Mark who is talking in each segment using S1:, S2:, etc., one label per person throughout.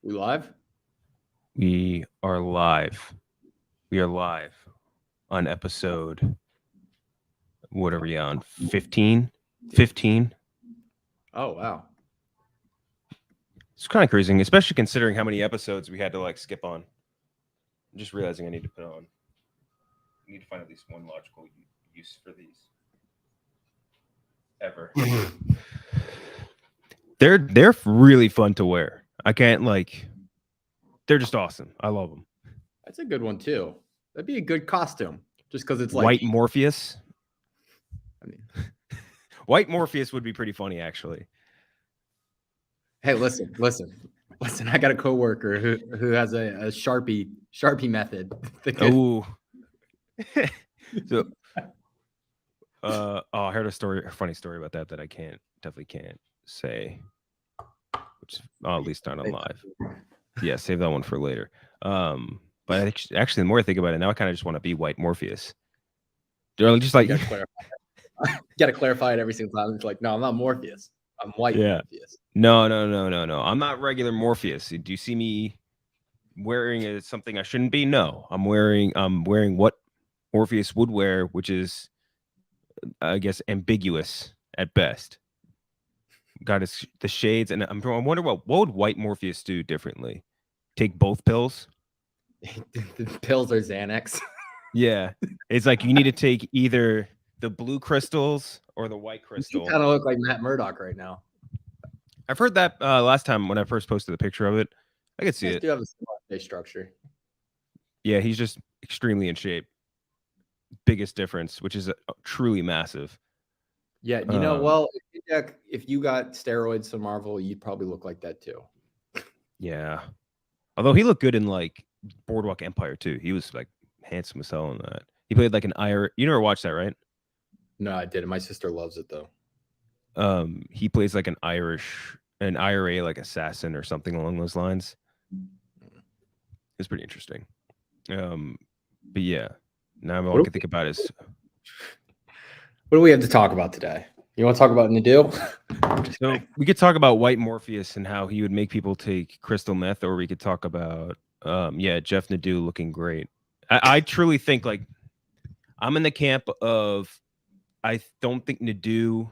S1: We live?
S2: We are live. We are live on episode, what are we on? 15? 15?
S1: Oh, wow.
S2: It's kind of crazy, especially considering how many episodes we had to skip on. I'm just realizing I need to put on. I need to find at least one logical use for these. Ever. They're really fun to wear. I can't they're just awesome. I love them.
S1: That's a good one, too. That'd be a good costume. Just because it's
S2: White Morpheus.
S1: I mean,
S2: White Morpheus would be pretty funny, actually.
S1: hey, listen. I got a coworker who has a Sharpie method.
S2: Oh. So, I heard a funny story about that I definitely can't say, which at least not on live. Yeah, save that one for later. But actually, the more I think about it, now I kind of just want to be White Morpheus. They're just like,
S1: you gotta clarify it every single time. It's like, no, I'm not Morpheus. I'm White Morpheus.
S2: No. I'm not regular Morpheus. Do you see me wearing something I shouldn't be? No, I'm wearing what Morpheus would wear, which is, I guess, ambiguous at best. Got the shades, and I wonder what would White Morpheus do differently? Take both pills?
S1: The pills are Xanax.
S2: Yeah, it's like you need to take either the blue crystals or the white crystal.
S1: You kind of look like Matt Murdock right now.
S2: I've heard that last time when I first posted the picture of it. I could see it.
S1: Do have a similar face structure.
S2: Yeah, he's just extremely in shape. Biggest difference, which is truly massive.
S1: Yeah, well, if you got steroids from Marvel, you'd probably look like that too.
S2: Yeah, although he looked good in Boardwalk Empire too. He was handsome as hell in that. He played an Irish. You never watched that, right?
S1: No, I didn't. My sister loves it though.
S2: He plays an IRA assassin or something along those lines. It's pretty interesting. But yeah, now all I can think about is
S1: what do we have to talk about today? You want to talk about Nadeau?
S2: So we could talk about White Morpheus and how he would make people take crystal meth, or we could talk about Jeff Nadeau looking great. I truly think I'm in the camp of I don't think Nadeau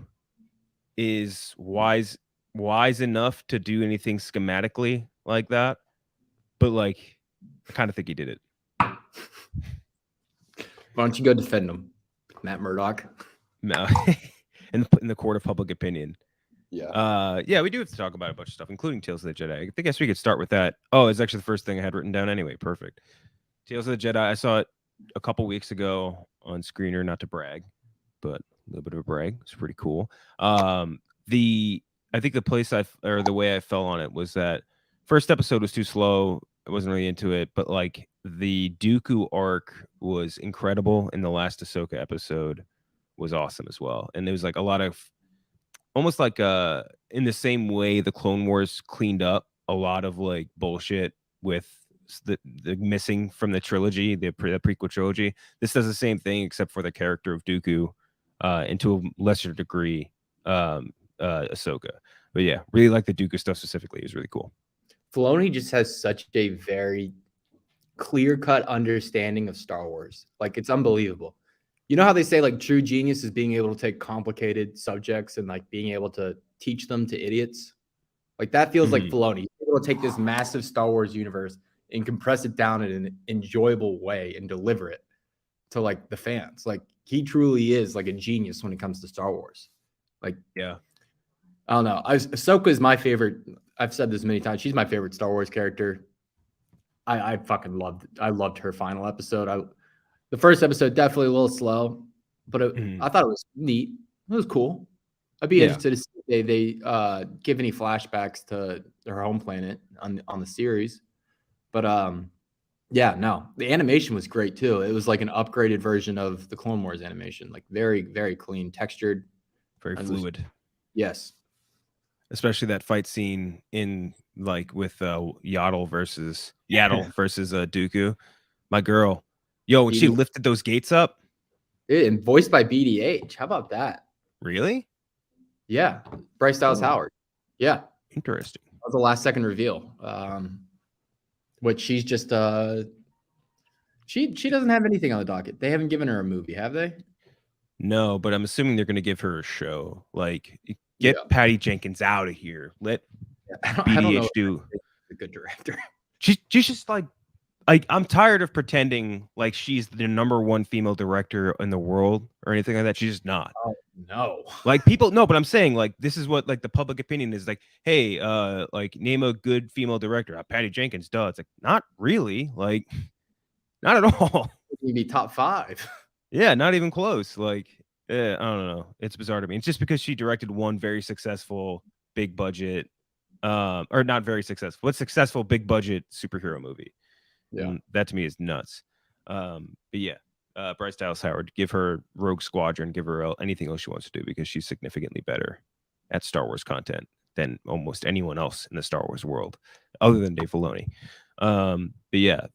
S2: is wise enough to do anything schematically like that, but I kind of think he did it.
S1: Why don't you go defend him, Matt Murdock?
S2: No, in the court of public opinion.
S1: Yeah.
S2: Yeah, we do have to talk about a bunch of stuff, including Tales of the Jedi. I guess we could start with that. Oh, it's actually the first thing I had written down anyway. Perfect. Tales of the Jedi. I saw it a couple weeks ago on Screener, not to brag, but a little bit of a brag. It's pretty cool. I think the way I fell on it was that first episode was too slow. I wasn't really into it, but the Dooku arc was incredible, and the last Ahsoka episode was awesome as well. And there was a lot of almost in the same way the Clone Wars cleaned up a lot of bullshit with the missing from the trilogy, the prequel trilogy. This does the same thing except for the character of Dooku, and to a lesser degree, Ahsoka. But yeah, really like the Dooku stuff specifically. It was really cool.
S1: Filoni just has such a very clear-cut understanding of Star Wars. It's unbelievable. You know how they say true genius is being able to take complicated subjects and being able to teach them to idiots? That feels like Filoni. He's able to take this massive Star Wars universe and compress it down in an enjoyable way and deliver it to the fans. He truly is a genius when it comes to Star Wars.
S2: Yeah.
S1: I don't know. Ahsoka is my favorite. I've said this many times. She's my favorite Star Wars character. I fucking loved her final episode. The first episode definitely a little slow, but I thought it was neat. It was cool. I'd be interested to see if they give any flashbacks to her home planet on the series. But the animation was great too. It was an upgraded version of the Clone Wars animation, very, very clean, textured,
S2: very fluid.
S1: Yes.
S2: Especially that fight scene in with Yaddle versus Dooku. My girl. Yo, when she lifted those gates up.
S1: And voiced by BDH. How about that?
S2: Really?
S1: Yeah. Bryce Dallas Howard. Yeah.
S2: Interesting.
S1: That was the last second reveal. Which she's just she doesn't have anything on the docket. They haven't given her a movie, have they?
S2: No, but I'm assuming they're going to give her a show. Like,
S1: Yeah.
S2: get Patty Jenkins out of here. Let
S1: I don't know
S2: BDH
S1: if
S2: do.
S1: she's a good director.
S2: She's just like I'm tired of pretending like she's the number one female director in the world or anything like that. She's just not.
S1: Oh no.
S2: Like people no, but I'm saying like this is what like the public opinion is like, hey, like name a good female director. Patty Jenkins, duh. It's like not really. Like not at all.
S1: You'd be top 5.
S2: Yeah, not even close. Like, I don't know. It's bizarre to me. It's just because she directed one very successful big budget, or not very successful, but successful big budget superhero movie.
S1: Yeah.
S2: And that to me is nuts. But yeah, Bryce Dallas Howard, give her Rogue Squadron, give her anything else she wants to do because she's significantly better at Star Wars content than almost anyone else in the Star Wars world, other than Dave Filoni. But yeah,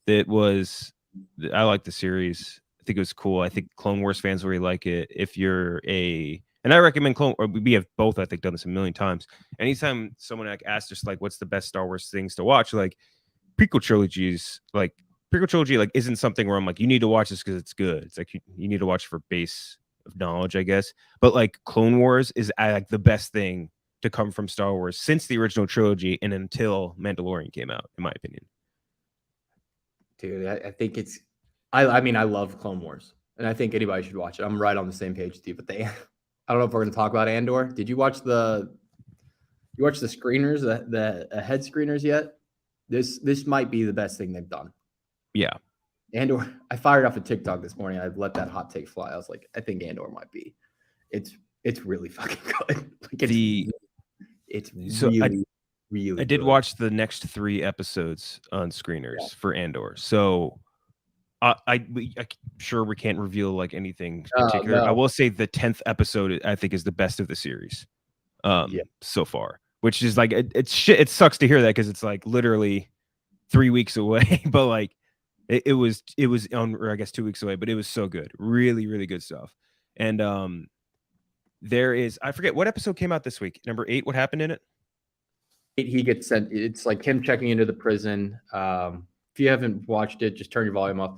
S2: I like the series. I think it was cool. I think Clone Wars fans really like it. If you're and I recommend or we have both, I think, done this a million times. Anytime someone like asks us like, what's the best Star Wars things to watch? Like prequel trilogy like isn't something where I'm like, you need to watch this because it's good. It's like you need to watch it for base of knowledge, I guess. But like Clone Wars is like the best thing to come from Star Wars since the original trilogy and until Mandalorian came out, in my opinion.
S1: Dude, I think it's I mean, I love Clone Wars, and I think anybody should watch it. I'm right on the same page with you, but I don't know if we're going to talk about Andor. Did you watch the screeners, the head screeners yet? This might be the best thing they've done.
S2: Yeah.
S1: Andor, I fired off a TikTok this morning. I let that hot take fly. I was like, I think Andor might be. It's really fucking good. Like really
S2: I did
S1: good.
S2: watch the next 3 episodes on screeners for Andor. So I'm sure we can't reveal like anything particular.
S1: No.
S2: I will say the 10th episode I think is the best of the series so far, which is like it sucks to hear that because it's like literally 3 weeks away, but like it was on, or I guess 2 weeks away, but it was so good. Really, really good stuff. And there is, I forget what episode came out this week. Number 8, what happened in it?
S1: He gets sent. It's like him checking into the prison. If you haven't watched it, just turn your volume up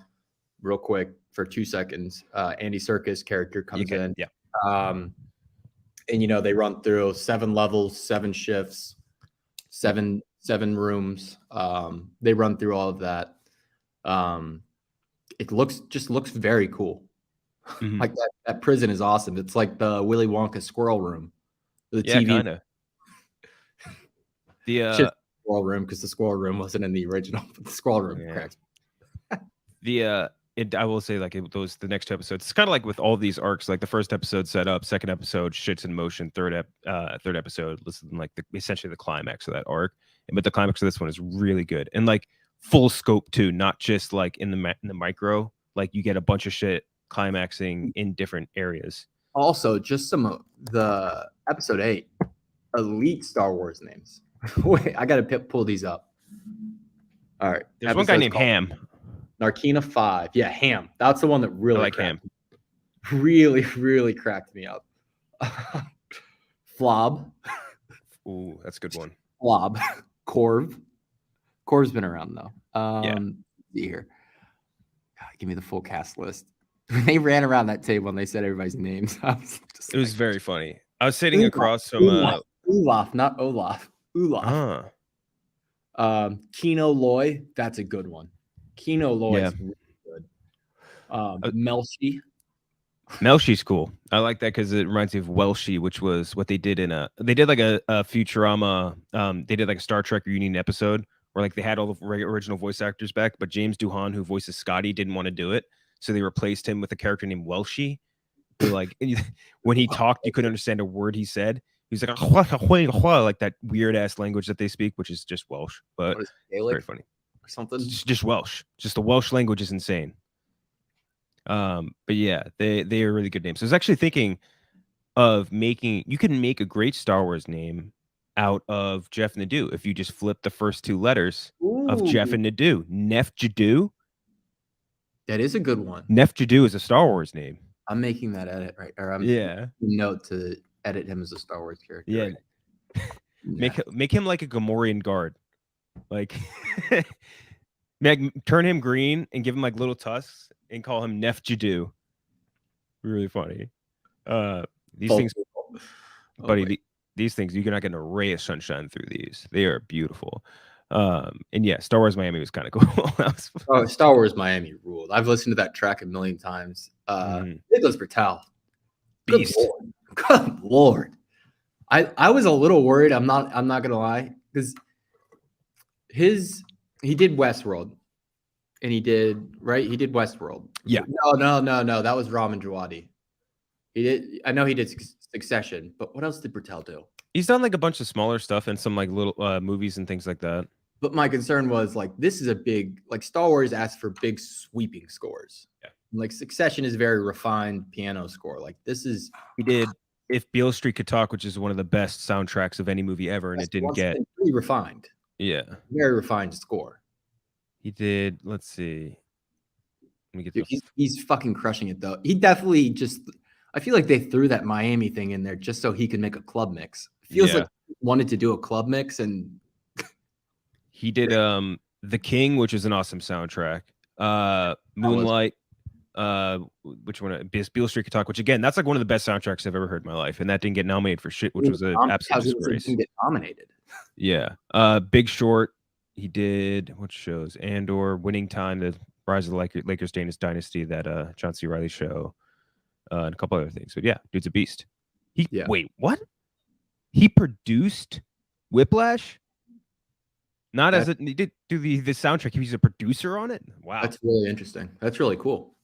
S1: real quick for 2 seconds. Andy Serkis character comes in.
S2: Yeah.
S1: And they run through 7 levels, 7 shifts, seven rooms. They run through all of that. It looks very cool.
S2: Mm-hmm.
S1: Like that prison is awesome. It's like the Willy Wonka squirrel room. The TV.
S2: Kinda. The
S1: squirrel room, because the squirrel room wasn't in the original. But the squirrel room cracks.
S2: I will say like the next 2 episodes. It's kind of like with all these arcs. Like the first episode set up, second episode shits in motion, third episode listen like essentially the climax of that arc. But the climax of this one is really good and like full scope too, not just like in the micro. Like you get a bunch of shit climaxing in different areas.
S1: Also, just some of the episode 8 elite Star Wars names. Wait, I gotta pull these up. All right,
S2: there's one guy named Ham.
S1: Narkina 5. Yeah, Ham. That's the one that really
S2: like Ham.
S1: Really, really cracked me up. Flob.
S2: Ooh, that's a good one.
S1: Flob. Corv. Corv's been around though. Let's see here. God, give me the full cast list. When they ran around that table and they said everybody's names,
S2: it was very funny. I was sitting across from
S1: Olaf, not Olaf. Olaf. Kino Loy. That's a good one. Kino Loy is really good. Melshi.
S2: Melshi's cool. I like that because it reminds me of Welshi, which was what they did they did like a Futurama. They did like a Star Trek reunion episode where like they had all the original voice actors back, but James Doohan, who voices Scotty, didn't want to do it, so they replaced him with a character named Welshi. Who, like when he talked, you couldn't understand a word he said. He's like like that weird ass language that they speak, which is just Welsh, but very funny.
S1: Or something.
S2: Just Welsh. Just the Welsh language is insane. But yeah, they are really good names. So I was actually thinking of you can make a great Star Wars name out of Jeff Nadeau if you just flip the first 2 letters of Jeff and Nadeau. Nef Jadoo.
S1: That is a good one.
S2: Nef Jadoo is a Star Wars name.
S1: I'm making that edit right. Or I'm note to edit him as a Star Wars character.
S2: Yeah. Right? Make him like a Gamorrean guard. Like Turn him green and give him like little tusks and call him Nef Jadu. Really funny. These
S1: Both
S2: things,
S1: people. Oh
S2: buddy.
S1: my-
S2: These things, you cannot get an array of sunshine through these. They are beautiful. And yeah, Star Wars Miami was kind of cool.
S1: Oh, Star Wars Miami ruled. I've listened to that track a million times. Nicholas Bertal, good
S2: Beast.
S1: Lord. Good Lord. I was a little worried. I'm not gonna lie, because he did Westworld, and he did Westworld.
S2: Yeah.
S1: No. That was Ramin Djawadi. I know he did Succession, but what else did Bertal do?
S2: He's done like a bunch of smaller stuff and some like little movies and things like that.
S1: But my concern was like, this is a big, like Star Wars asks for big sweeping scores.
S2: Yeah.
S1: Like Succession is very refined piano score. Like this is,
S2: He did If Beale Street Could Talk, which is one of the best soundtracks of any movie ever, and it didn't get
S1: really refined.
S2: Yeah.
S1: Very refined score.
S2: He did, let's see. Let me get
S1: Dude, he's fucking crushing it though. He definitely just, I feel like they threw that Miami thing in there just so he could make a club mix. It feels like he wanted to do a club mix, and
S2: he did The King, which is an awesome soundtrack. Moonlight, which one? Beale Street Could Talk, which again, that's like one of the best soundtracks I've ever heard in my life, and that didn't get nominated for shit, which was an absolute disgrace.
S1: Didn't get nominated.
S2: Yeah. Big Short. He did what shows? Andor, Winning Time, The Rise of the Lakers Dynasty, that John C. Reilly show, and a couple other things. But yeah, dude's a beast. Wait, what? He produced Whiplash? Not as he did do the soundtrack. He was a producer on it. Wow,
S1: that's really interesting. That's really cool.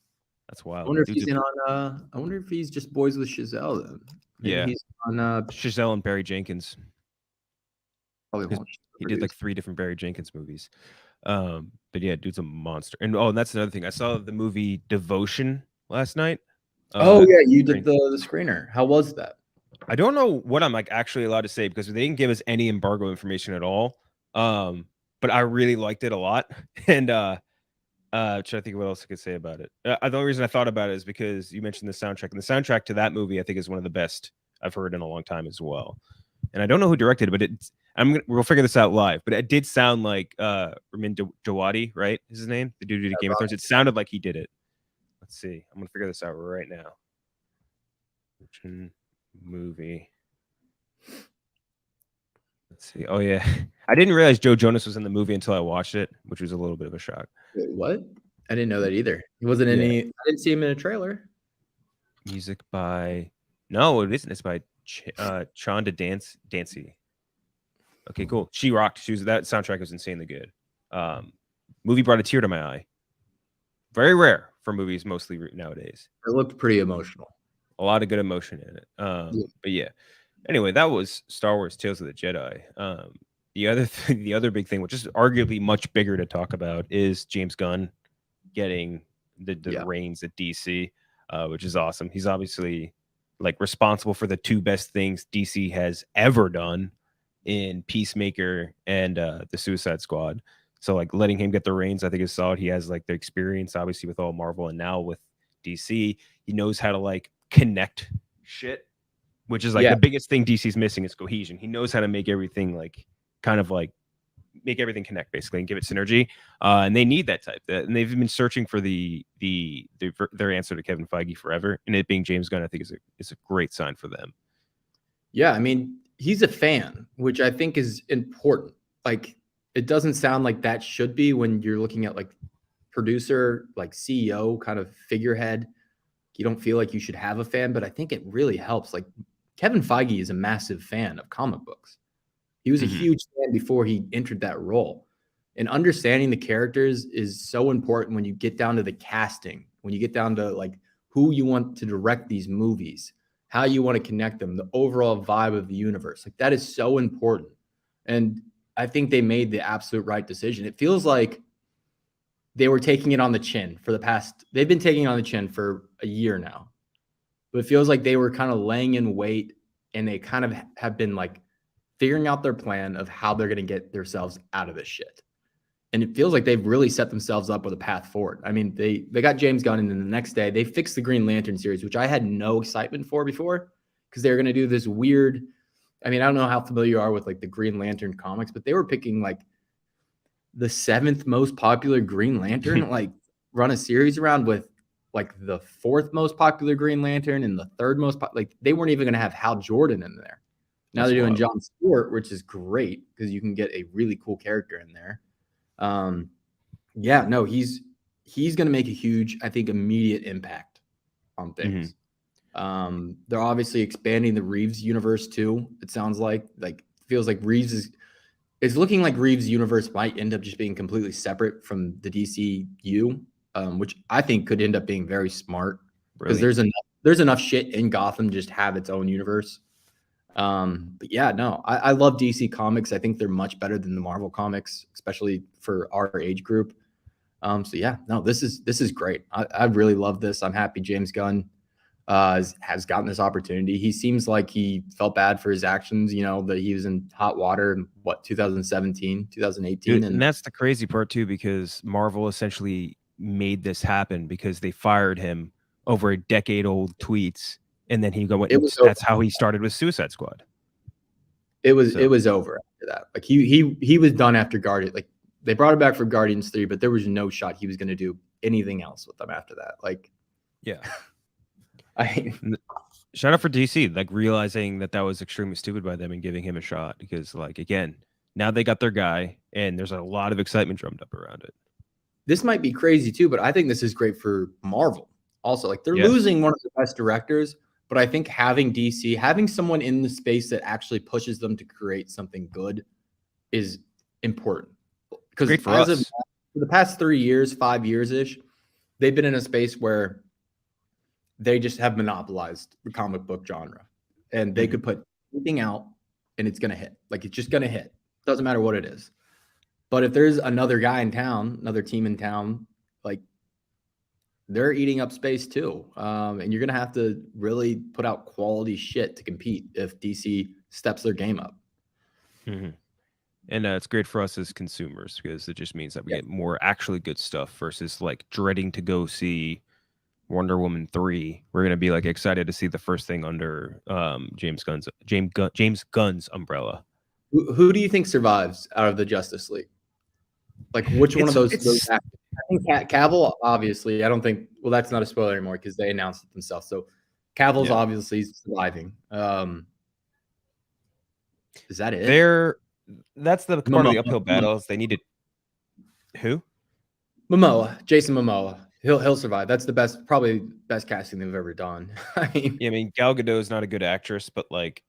S2: That's wild.
S1: I wonder if he's in on. I wonder if he's just boys with Chazelle then. Maybe he's on
S2: Chazelle and Barry Jenkins.
S1: Probably
S2: he did like 3 different Barry Jenkins movies. But yeah, dude's a monster. And that's another thing. I saw the movie Devotion last night.
S1: Oh yeah, you did the screener. How was that?
S2: I don't know what I'm like actually allowed to say because they didn't give us any embargo information at all. But I really liked it a lot. And trying to think of what else I could say about it. The only reason I thought about it is because you mentioned the soundtrack, and the soundtrack to that movie I think is one of the best I've heard in a long time as well. And I don't know who directed it, but we'll figure this out live. But it did sound like Ramin Djawadi, right? Is his name? The dude who did Game of Thrones. It sounded like he did it. Let's see. I'm gonna figure this out right now. Movie. Let's see. Oh yeah, I didn't realize Joe Jonas was in the movie until I watched it, which was a little bit of a shock.
S1: Wait, what? I didn't know that either. He wasn't in any. I didn't see him in a trailer.
S2: Music by no, it isn't. It's by Chanda Dancy. Okay, cool. She rocked. That soundtrack was insanely good. Movie brought a tear to my eye. Very rare for movies, mostly nowadays.
S1: It looked pretty emotional.
S2: A lot of good emotion in it. But yeah. Anyway, that was Star Wars: Tales of the Jedi. The other big thing, which is arguably much bigger to talk about, is James Gunn getting the reins at DC, which is awesome. He's obviously like responsible for the 2 best things DC has ever done in Peacemaker and the Suicide Squad. So like letting him get the reins, I think is solid. He has like the experience, obviously, with all Marvel and now with DC. He knows how to like connect shit, which is like the biggest thing DC's missing is cohesion. He knows how to make everything like kind of like make everything connect basically and give it synergy. And they need that type. And they've been searching for their answer to Kevin Feige forever. And it being James Gunn, I think is a great sign for them.
S1: Yeah, I mean, he's a fan, which I think is important. Like, it doesn't sound like that should be when you're looking at like producer, like CEO kind of figurehead. You don't feel like you should have a fan, but I think it really helps. Like Kevin Feige is a massive fan of comic books. He was a huge fan before he entered that role. And understanding the characters is so important when you get down to the casting, when you get down to like who you want to direct these movies, how you want to connect them, the overall vibe of the universe. Like that is so important. And I think they made the absolute right decision. It feels like they were taking it on the chin they've been taking it on the chin for a year now. But it feels like they were kind of laying in wait, and they kind of have been like figuring out their plan of how they're going to get themselves out of this shit. And it feels like they've really set themselves up with a path forward. I mean, they got James Gunn, and then the next day they fixed the Green Lantern series, which I had no excitement for before, because they were going to do this weird. I mean, I don't know how familiar you are with like the Green Lantern comics, but they were picking like the 7th most popular Green Lantern, like run a series around with like the 4th most popular Green Lantern and the 3rd most like they weren't even going to have Hal Jordan in there. Now they're doing John Stewart, which is great because you can get a really cool character in there. Yeah, no, he's going to make a huge, I think, immediate impact on things. They're obviously expanding the Reeves universe too. It sounds like feels like Reeves it's looking like Reeves' universe might end up just being completely separate from the DCU, which I think could end up being very smart because there's enough shit in Gotham just have its own universe. But yeah, no, I love DC Comics. I think they're much better than the Marvel comics, especially for our age group. So yeah, no, this is great. I really love this. I'm happy James Gunn has gotten this opportunity. He seems like he felt bad for his actions, that he was in hot water in 2017, 2018.
S2: Dude, and that's the crazy part too, because Marvel essentially made this happen because they fired him over a decade-old tweets, and then that's how he started with Suicide Squad.
S1: It was over after that. Like he was done after Guardian. Like they brought him back for Guardians 3, but there was no shot he was going to do anything else with them after that. Like,
S2: yeah. Shout out for DC, like realizing that was extremely stupid by them and giving him a shot because, like, again, now they got their guy and there's a lot of excitement drummed up around it.
S1: This might be crazy too, but I think this is great for Marvel. Also, like they're losing one of the best directors, but I think having DC, having someone in the space that actually pushes them to create something good is important. Because for the past 3 years, 5 years ish, they've been in a space where they just have monopolized the comic book genre, and they could put anything out and it's going to hit. Like it's just going to hit. Doesn't matter what it is. But if there's another guy in town, another team in town, like they're eating up space too. And you're going to have to really put out quality shit to compete if DC steps their game up.
S2: And it's great for us as consumers because it just means that we get more actually good stuff versus like dreading to go see Wonder Woman 3. We're gonna be like excited to see the first thing under James Gunn's umbrella.
S1: Who do you think survives out of the Justice League? Like which one of those actors? I think Cavill, obviously. I don't think. Well, that's not a spoiler anymore because they announced it themselves. So Cavill's obviously surviving. Is that it?
S2: That's the part of the uphill battles. They needed who?
S1: Jason Momoa. He'll survive. That's probably best casting they've ever done.
S2: I mean, Gal Gadot is not a good actress, but like,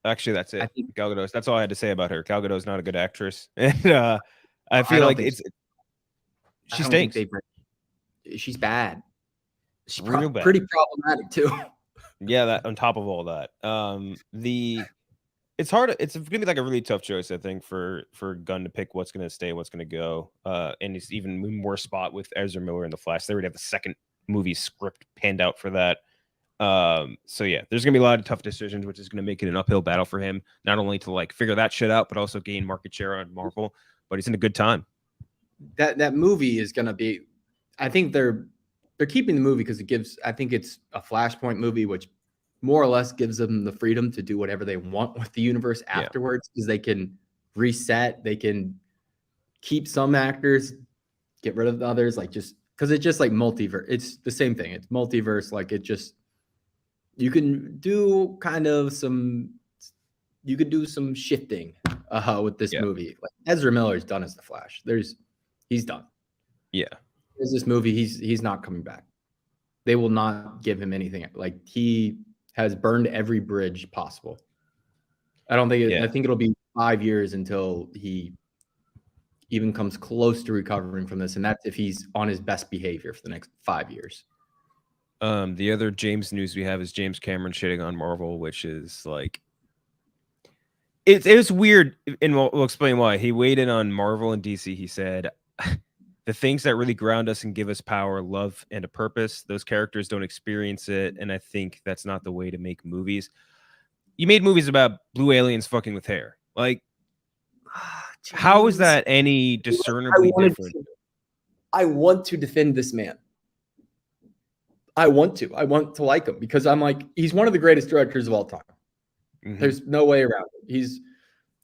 S2: actually, that's it. Gal Gadot. That's all I had to say about her. Gal Gadot is not a good actress, and I feel like she stinks.
S1: She's bad. She's pretty problematic too.
S2: Yeah, that on top of all that, it's hard. It's gonna be like a really tough choice, I think, for Gunn to pick what's gonna stay, what's gonna go. And it's even more spot with Ezra Miller in the Flash. They already have the second movie script panned out for that. So yeah, there's gonna be a lot of tough decisions, which is gonna make it an uphill battle for him, not only to like figure that shit out, but also gain market share on Marvel. But he's in a good time.
S1: That movie is gonna be. I think they're keeping the movie because I think it's a Flashpoint movie, which more or less gives them the freedom to do whatever they want with the universe afterwards because they can reset, they can keep some actors, get rid of the others, like just because it's just like multiverse. It's the same thing. It's multiverse. Like it just you can do some shifting with this movie. Like Ezra Miller's done as the Flash. He's done.
S2: Yeah.
S1: There's this movie. He's not coming back. They will not give him anything. Like he has burned every bridge possible. I don't think I think it'll be 5 years until he even comes close to recovering from this, and that's if he's on his best behavior for the next 5 years.
S2: The other James news we have is James Cameron shitting on Marvel, which is like it was weird, and we'll explain why. He weighed in on Marvel and DC. He said, the things that really ground us and give us power, love, and a purpose, those characters don't experience it, and I think that's not the way to make movies. You made movies about blue aliens fucking with hair. Like, how is that any discernibly different?
S1: I want to defend this man. I want to like him because I'm like, he's one of the greatest directors of all time. There's no way around it.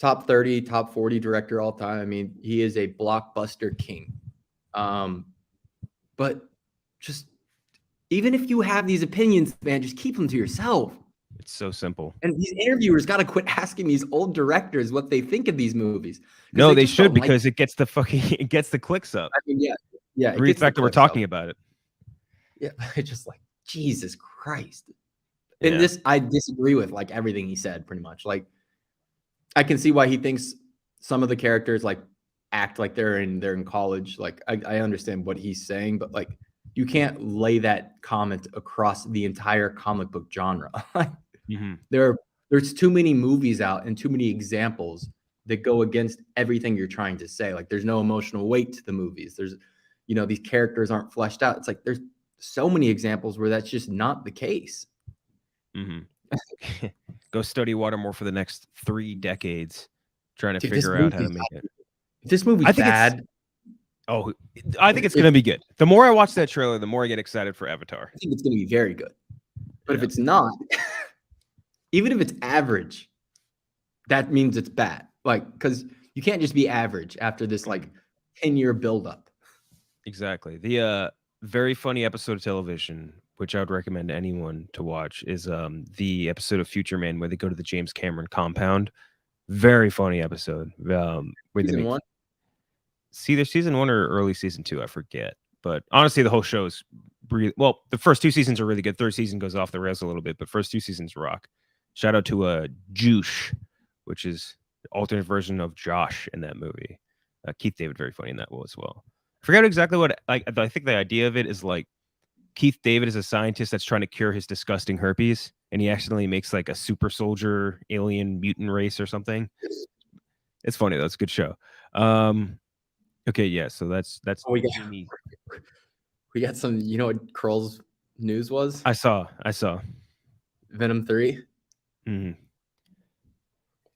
S1: top 30, top 40 director all time. I mean, he is a blockbuster king. But just even if you have these opinions, man, just keep them to yourself.
S2: It's so simple.
S1: And these interviewers got to quit asking these old directors what they think of these movies.
S2: No, they should, because it gets the clicks up.
S1: I mean, yeah.
S2: The fact that we're talking about it.
S1: Yeah, it's just like, Jesus Christ. And this, I disagree with like everything he said, pretty much. Like, I can see why he thinks some of the characters like act like they're in college. Like, I understand what he's saying, but like, you can't lay that comment across the entire comic book genre. There's too many movies out and too many examples that go against everything you're trying to say. Like, there's no emotional weight to the movies. There's, these characters aren't fleshed out. It's like there's so many examples where that's just not the case.
S2: Go study Watermore for the next 3 decades, trying to figure out how to make it.
S1: If this movie's bad.
S2: I think it's going to be good. The more I watch that trailer, the more I get excited for Avatar.
S1: I think it's going to be very good. But if it's not, even if it's average, that means it's bad. Like, because you can't just be average after this like 10-year buildup.
S2: Exactly. The very funny episode of television, which I would recommend anyone to watch, is the episode of Future Man where they go to the James Cameron compound. Very funny episode. Where
S1: Season 1?
S2: See, either season 1 or early season 2, I forget. But honestly, the whole show is really, well, the first 2 seasons are really good. Third season goes off the rails a little bit, but first 2 seasons rock. Shout out to Juice, which is the alternate version of Josh in that movie. Keith David, very funny in that as well. I forgot exactly what, I think the idea of it is like Keith David is a scientist that's trying to cure his disgusting herpes, and he accidentally makes like a super soldier alien mutant race or something. It's funny though. It's a good show. Okay, yeah. So that's
S1: we got some. You know what Kroll's news was?
S2: I saw
S1: Venom 3.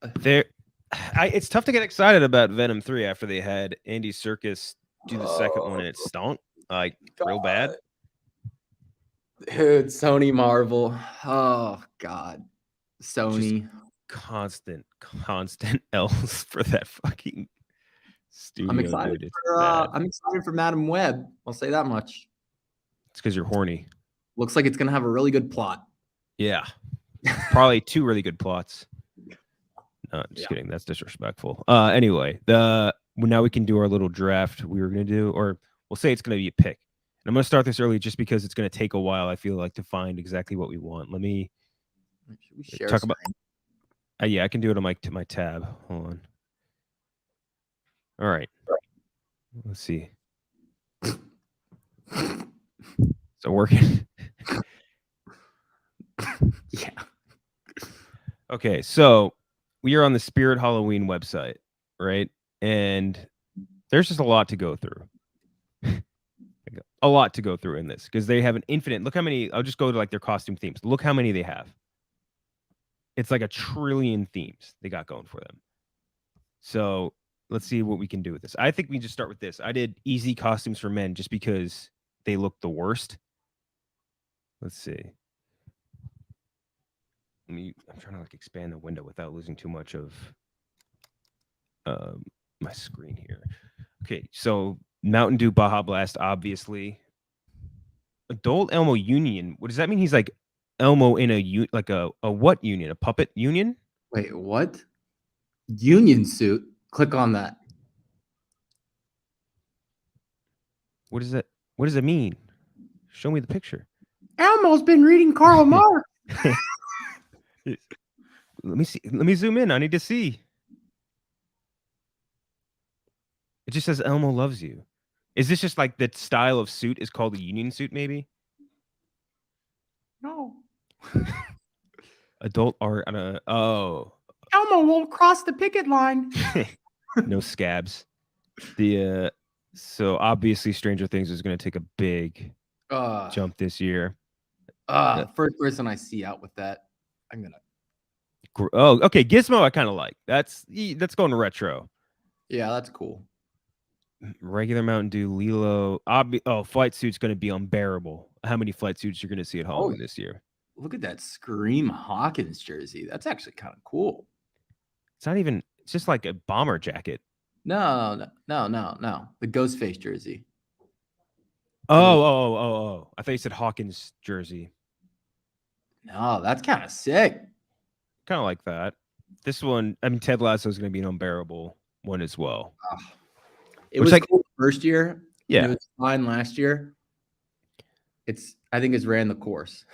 S2: It's tough to get excited about Venom 3 after they had Andy Serkis do the second one and it stunk like real bad.
S1: Dude, Sony Marvel. Oh God, Sony.
S2: Just constant L's for that fucking studio.
S1: I'm excited for Madam Web. I'll say that much.
S2: It's because you're horny.
S1: Looks like it's gonna have a really good plot.
S2: Yeah, probably 2 really good plots. No, just kidding. That's disrespectful. Anyway, now we can do our little draft we were gonna do, or we'll say it's gonna be a pick. And I'm gonna start this early just because it's gonna take a while. I feel like to find exactly what we want. Let me talk about. Yeah, I can do it on my tab. Hold on. All right. Let's see. So working.
S1: Yeah.
S2: Okay, so we are on the Spirit Halloween website, right? And there's just a lot to go through. A lot to go through in this because they have an infinite. Look how many. I'll just go to like their costume themes. Look how many they have. It's like 1 trillion themes they got going for them. So let's see what we can do with this. I think we just start with this. I did easy costumes for men just because they look the worst. Let's see. I'm trying to like expand the window without losing too much of my screen here. Okay, so Mountain Dew Baja Blast, obviously. Adult Elmo Union. What does that mean? He's like Elmo in a what union? A puppet union?
S1: Wait, what? Union suit? Click on that.
S2: What is that? What does it mean? Show me the picture.
S1: Elmo's been reading Karl Marx.
S2: Let me see. Let me zoom in. I need to see. It just says Elmo loves you. Is this just like the style of suit is called a union suit, maybe?
S1: No.
S2: Adult art on a
S1: Elmo won't cross the picket line.
S2: No scabs. So obviously Stranger Things is going to take a big jump this year.
S1: First person I see out with that, I'm gonna.
S2: Oh, okay. Gizmo, I kind of like. That's going retro.
S1: Yeah, that's cool.
S2: Regular Mountain Dew, Lilo. Flight suit's going to be unbearable. How many flight suits you're going to see at Halloween this year?
S1: Look at that Scream Hawkins jersey. That's actually kind of cool.
S2: It's not even. It's just like a bomber jacket.
S1: No. The Ghostface jersey.
S2: Oh. I thought you said Hawkins jersey.
S1: No, that's kind of sick.
S2: Kind of like that. This one, I mean, Ted Lasso is going to be an unbearable one as well.
S1: It
S2: Which,
S1: was
S2: like,
S1: cool first year.
S2: Yeah.
S1: And it was fine last year. I think it's ran the course.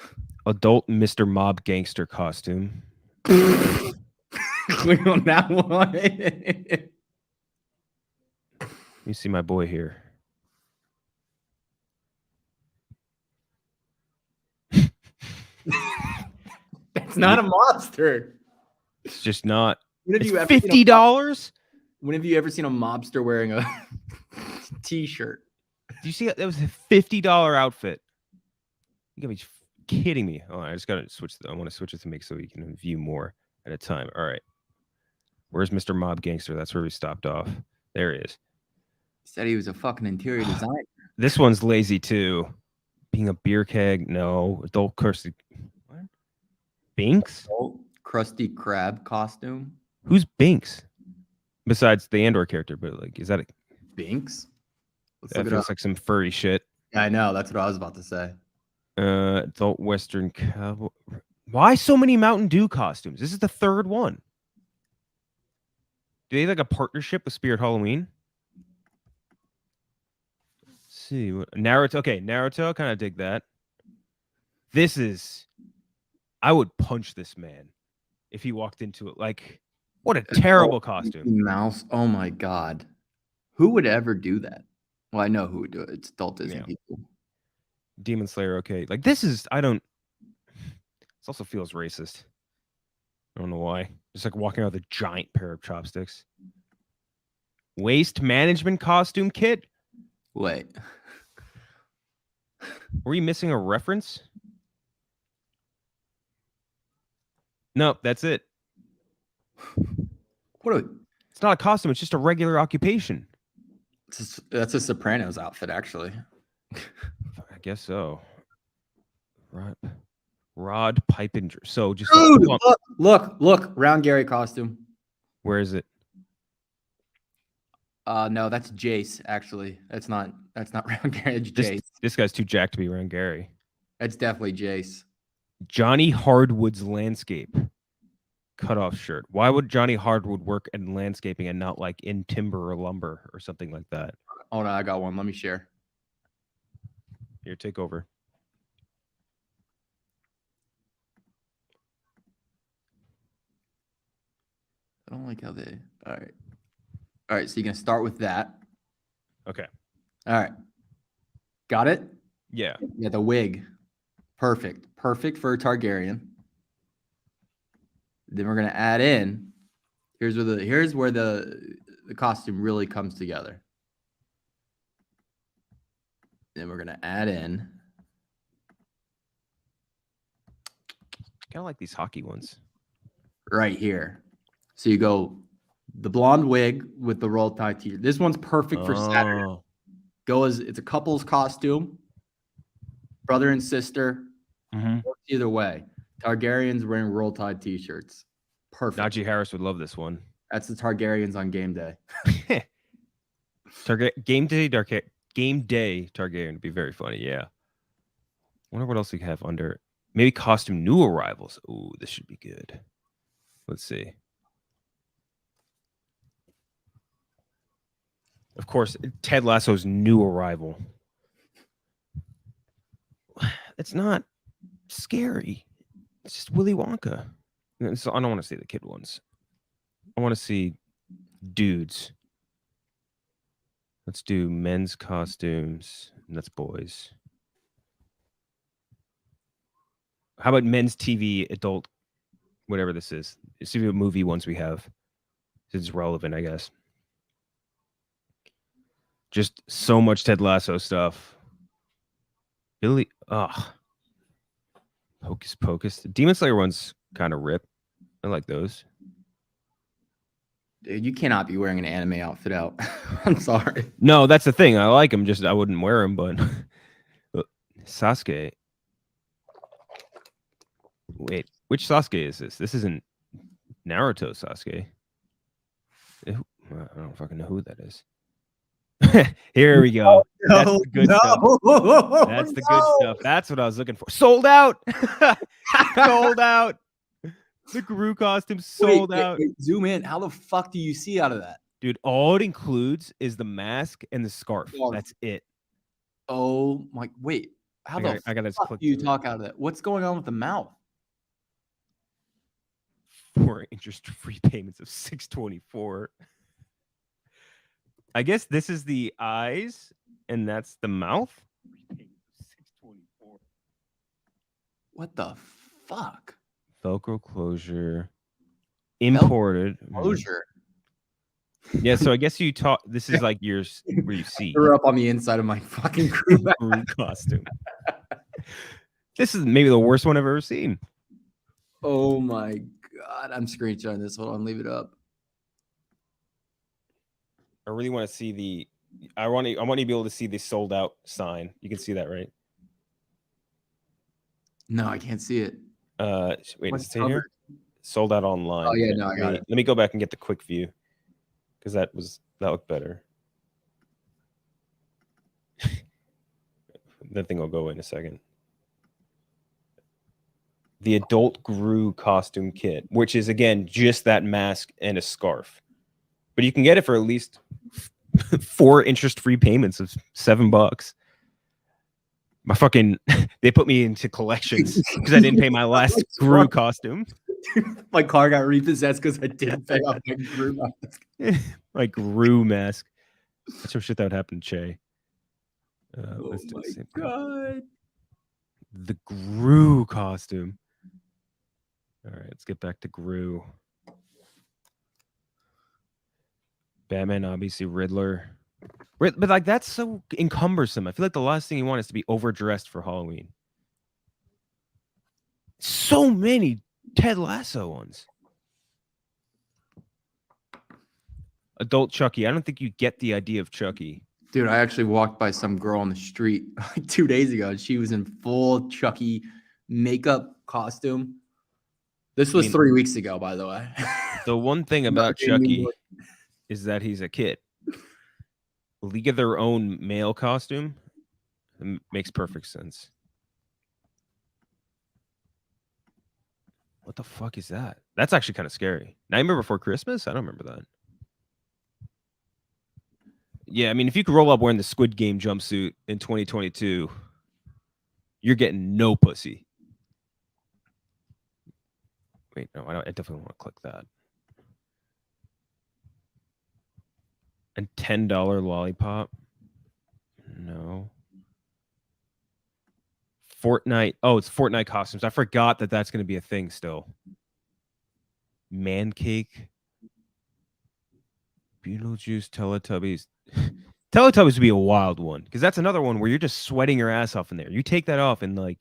S2: Adult Mr. Mob gangster costume.
S1: Click on that one.
S2: You see my boy here.
S1: That's not a monster.
S2: It's just not.
S1: When have
S2: It's
S1: you ever seen
S2: $50.
S1: When have you ever seen a mobster wearing a t-shirt?
S2: Do you see that? That was a $50 outfit. You gotta be kidding me. Oh, I just gotta switch. I want to switch it to make so we can view more at a time. All right. Where's Mr. Mob Gangster? That's where we stopped off. There he is.
S1: He said he was a fucking interior designer.
S2: This one's lazy too. Being a beer keg. No. Adult Kirsty. What? Binks?
S1: Krusty Krab costume.
S2: Who's Binks? Besides the Andor character, but like, is that a
S1: Binks?
S2: that feels like some furry shit.
S1: Yeah, I know. That's what I was about to say.
S2: Adult Western cowboy. Why so many Mountain Dew costumes? This is the third one. Do they have like a partnership with Spirit Halloween? Let's see. Naruto. Okay, Naruto. Kind of dig that. This is. I would punch this man if he walked into it. Like, what a terrible costume.
S1: Mouse. Oh my god. Who would ever do that? Well, I know who would do it. It's adult Disney people.
S2: Demon Slayer. Okay, like this is. I don't. This also feels racist. I don't know why. Just like walking out with a giant pair of chopsticks. Waste management costume kit?
S1: Wait.
S2: Were you missing a reference? Nope, that's it. It's not a costume. It's just a regular occupation.
S1: That's a Sopranos outfit, actually.
S2: I guess so. Rod Pipinger. So just
S1: Dude, look, Round Gary costume.
S2: Where is it?
S1: No, that's Jace. Actually, that's not Round Gary. It's Jace.
S2: This guy's too jacked to be Round Gary.
S1: That's definitely Jace.
S2: Johnny Hardwood's landscape cutoff shirt. Why would Johnny Hardwood work in landscaping and not like in timber or lumber or something like that?
S1: Oh no, I got one. Let me share.
S2: Here, take over.
S1: I don't like how they. All right. So you're gonna start with that.
S2: Okay.
S1: All right. Got it.
S2: Yeah.
S1: Yeah. The wig. Perfect for a Targaryen. Then we're gonna add in. Here's where the costume really comes together. Then we're gonna add in.
S2: Kind of like these hockey ones.
S1: Right here. So you go the blonde wig with the roll tie t-shirt. This one's perfect for Saturday. It's a couple's costume. Brother and sister. Works either way. Targaryens wearing roll tide t-shirts. Perfect.
S2: Najee Harris would love this one.
S1: That's the Targaryens on game day.
S2: Game day Targaryen would be very funny. Yeah. Wonder what else we have under. Maybe costume new arrivals. Ooh, this should be good. Let's see. Of course, Ted Lasso's new arrival. It's not scary. It's just Willy Wonka. So I don't want to see the kid ones. I want to see dudes. Let's do men's costumes. And that's boys. How about men's TV, adult, whatever this is? See what movie ones we have. It's relevant, I guess. Just so much Ted Lasso stuff. Hocus Pocus. The Demon Slayer one's kind of rip. I like those.
S1: Dude, you cannot be wearing an anime outfit out. I'm sorry.
S2: No, that's the thing. I like them. Just I wouldn't wear them. But Sasuke. Wait, which Sasuke is this? This isn't Naruto Sasuke. I don't fucking know who that is. Here we go. That's the good stuff. That's the good stuff. That's what I was looking for. Sold out. Sold out. The Gru costume sold out.
S1: Wait, zoom in. How the fuck do you see out of that?
S2: Dude, all it includes is the mask and the scarf.
S1: Scarf.
S2: That's it.
S1: Oh my, wait. How
S2: I gotta
S1: fuck
S2: click
S1: do you
S2: to it.
S1: talk out of that? What's going on with the mouth?
S2: 4 interest-free payments of $624. I guess this is the eyes and that's the mouth. $624.
S1: What the fuck?
S2: Velcro closure. Imported.
S1: Closure.
S2: Yeah, so I guess you talk. This is like yours where you see.
S1: Threw up on the inside of my fucking crew
S2: costume. This is maybe the worst one I've ever seen.
S1: Oh my god, I'm screenshotting this. Hold on, leave it up.
S2: I really want to see the. I want you to be able to see the sold out sign. You can see that, right?
S1: No, I can't see it.
S2: Wait,
S1: What's
S2: is it in here? Sold out online.
S1: Oh yeah, no, I got it.
S2: Let me go back and get the quick view because that looked better. That thing will go in a second. The adult Gru costume kit, which is again just that mask and a scarf, but you can get it for at least 4 interest-free payments of $7. My fucking they put me into collections because I didn't pay my last Gru costume.
S1: My car got repossessed because I didn't pay off my Gru mask.
S2: My Gru mask. That's some shit that would happen to Che.
S1: Oh
S2: Let's do
S1: my god.
S2: The Gru costume. All right, let's get back to Gru. Batman, obviously Riddler. But like that's so encumbersome. I feel like the last thing you want is to be overdressed for Halloween. So many Ted Lasso ones. Adult Chucky. I don't think you get the idea of Chucky.
S1: Dude, I actually walked by some girl on the street like 2 days ago, and she was in full Chucky makeup costume. This was 3 weeks ago, by the way.
S2: The one thing about Chucky is that he's a kid. League of Their Own male costume makes perfect sense. What the fuck is that? That's actually kind of scary. Nightmare Before Christmas? I don't remember that. Yeah, I mean, if you could roll up wearing the Squid Game jumpsuit in 2022, you're getting no pussy. Wait, no, I definitely want to click that. And $10 lollipop? No. Fortnite. Oh, it's Fortnite costumes. I forgot that that's going to be a thing still. Man cake. Beetlejuice, Teletubbies. Teletubbies would be a wild one because that's another one where you're just sweating your ass off in there. You take that off and like.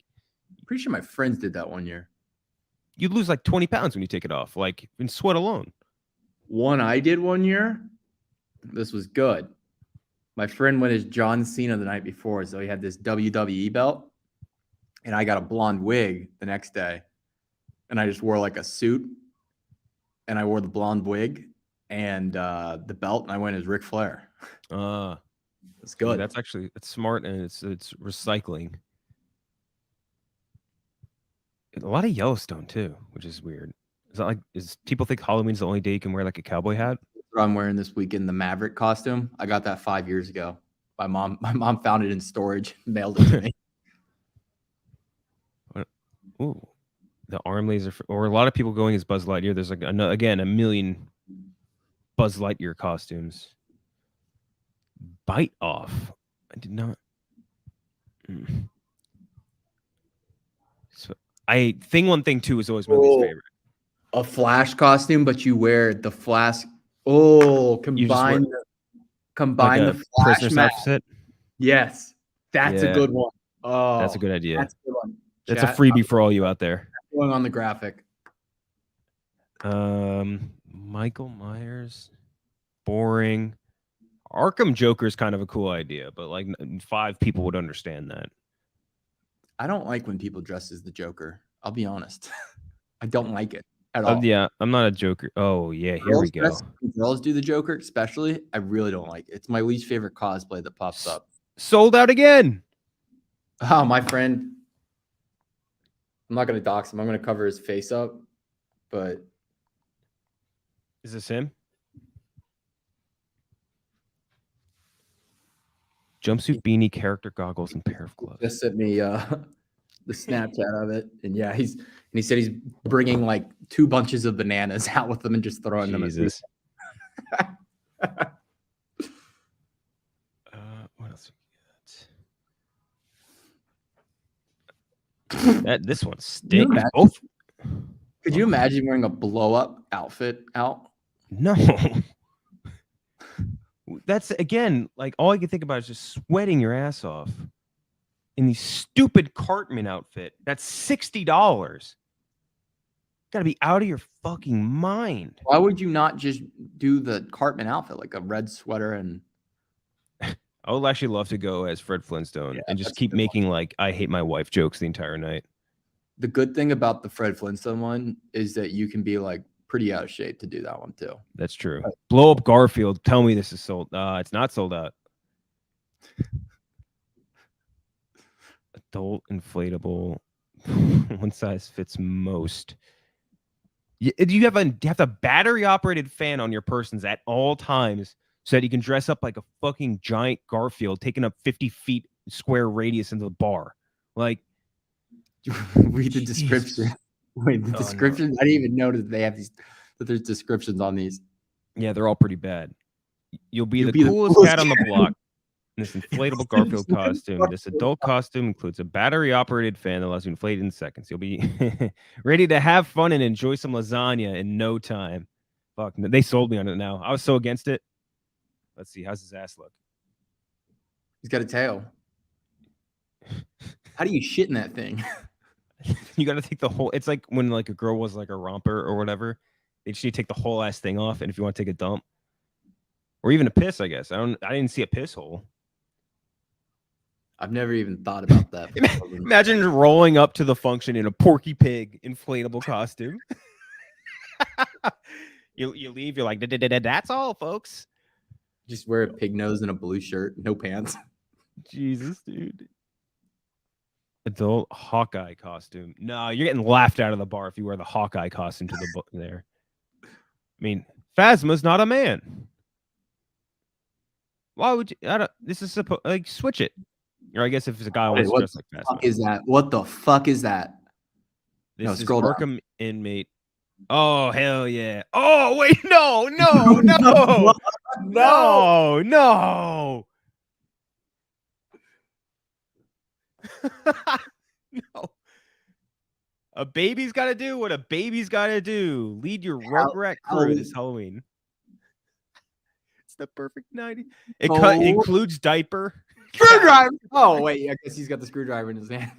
S1: Pretty sure my friends did that one year.
S2: You'd lose like 20 pounds when you take it off, like in sweat alone.
S1: One I did one year. This was good. My friend went as John Cena the night before, so he had this WWE belt, and I got a blonde wig the next day, and I just wore like a suit, and I wore the blonde wig and the belt, and I went as Ric Flair. It's good.
S2: That's smart, and it's recycling. A lot of Yellowstone too, which is weird. Is that like people think Halloween's the only day you can wear like a cowboy hat?
S1: I'm wearing this weekend the Maverick costume. I got that 5 years ago. My mom found it in storage, mailed it to me.
S2: Ooh, the arm laser, or a lot of people going as Buzz Lightyear. There's like a million Buzz Lightyear costumes. Bite off. I did not. So Thing 2 is always my least favorite.
S1: A Flash costume, but you wear the Flash. Oh, combine
S2: like
S1: the Flash mask.
S2: Outfit.
S1: Yes, that's a good one. Oh,
S2: that's a good idea.
S1: That's a good one.
S2: That's a freebie for all you out there.
S1: Going on the graphic.
S2: Michael Myers, boring. Arkham Joker is kind of a cool idea, but like 5 people would understand that.
S1: I don't like when people dress as the Joker. I'll be honest. I don't like it. at all.
S2: Yeah, I'm not a Joker. Oh yeah, here we go.
S1: Girls do the Joker, especially. I really don't like it. It's my least favorite cosplay that pops up.
S2: Sold out again.
S1: Oh, my friend. I'm not gonna dox him. I'm gonna cover his face up, but
S2: Is this him? Jumpsuit, beanie, character goggles, and pair of gloves.
S1: just sent me the Snapchat of it, and yeah, he said he's bringing like 2 bunches of bananas out with them and just throwing them at people.
S2: Jesus. What else? This one stinks. Both.
S1: Could you imagine wearing a blow up outfit out?
S2: No. That's again like all I can think about is just sweating your ass off in the stupid Cartman outfit. That's $60. Gotta be out of your fucking mind.
S1: Why would you not just do the Cartman outfit, like a red sweater and?
S2: I would actually love to go as Fred Flintstone and just keep making like I hate my wife jokes the entire night.
S1: The good thing about the Fred Flintstone one is that you can be like pretty out of shape to do that one too.
S2: That's true. Blow up Garfield. Tell me this is sold. It's not sold out. Adult inflatable. One size fits most. You have a battery operated fan on your persons at all times so that you can dress up like a fucking giant Garfield taking up 50 feet square radius into the bar. Like,
S1: read the description. Wait, the description? No. I didn't even notice they have these, that there's descriptions on these.
S2: Yeah, they're all pretty bad. You'll be the coolest cat on the block in this inflatable Garfield costume. This adult costume includes a battery-operated fan that allows you to inflate in seconds. You'll be ready to have fun and enjoy some lasagna in no time. Fuck, they sold me on it now. I was so against it. Let's see. How's his ass look?
S1: He's got a tail. How do you shit in that thing?
S2: You got to take the whole. It's like when like a girl was like a romper or whatever. They just need to take the whole ass thing off, and if you want to take a dump, or even a piss, I guess. I didn't see a piss hole.
S1: I've never even thought about that.
S2: Imagine rolling up to the function in a Porky Pig inflatable costume. You leave. You're like, that's all, folks.
S1: Just wear a pig nose and a blue shirt, no pants.
S2: Jesus, dude. Adult Hawkeye costume. No, you're getting laughed out of the bar if you wear the Hawkeye costume to the book there. I mean, Phasma's not a man. Why would you? This is supposed like switch it. Or I guess if it's a guy who wants to dress like Phasma.
S1: What is that? What the fuck is that?
S2: This is Arkham inmate. Oh hell yeah! Oh wait, no. No. No. A baby's got to do what a baby's got to do. Lead your Rugrat crew this Halloween. It's the perfect 90. It includes diaper.
S1: Screwdriver. Oh, wait. I guess he's got the screwdriver in his hand.